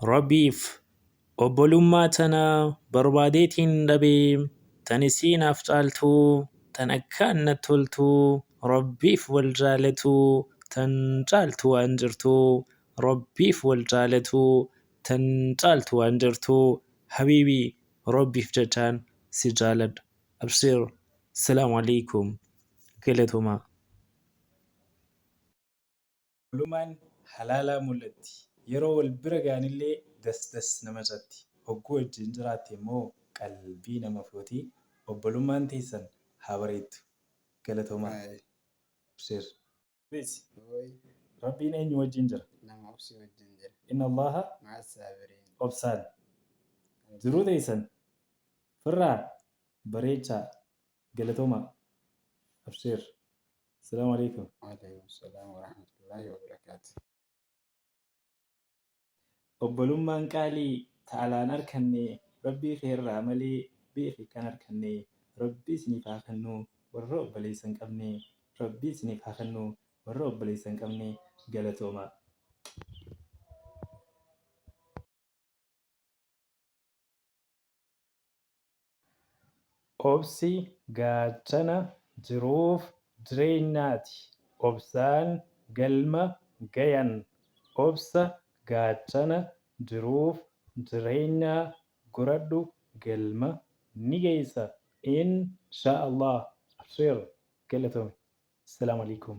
Rabbiif obbolummaa tana barbaadeetiin dhabee tan isiinaaf caaltuu tan akkaan natti toltuu Rabbiif wal jaalatuu tan caaltu waan jirtuu Rabbiif wal jaalatuu tan caaltu waan jirtuu habiibii Rabbiif jechaan si jaaladha. Abshir. Salaamu alaikum. Galatooma. Obbolummaan halaalaa mul'atti. Yeroo wal bira gaanillee das nama jatti. Hogguu wajjin jiraatte immoo qalbii nama fuuti. Obbolummaan teessan haa bareeddu. Galatooma. Abshir. Rabbiin eenyu wajjin jira? Nama obsi wajjin jira. Inna Allaha Ma'a saabiriin. obsaan. Jiruu teessan firraa bareechaa. Galatooma. Abshir. Salaamu alaikum. Waalaikum salaam wa rahmatullahi wa barakaatuh. Obbolummaan qaalii ta'alaan harkanne Rabbii keerraa malee beeki kan harkanne Rabbii isiniif haa kennu warra obboleessa hin qabne Rabbii isiniif haa kennu warra obboleessa hin qabne galatooma. Obsi gaachana jiruuf jireenyaati. Obsaan galma gayan. Obsa gaachana jiruuf jireenyaa goradhu galma ni geessa. Insha Allah. Abshir. Galatoome. Assalamu alaikum.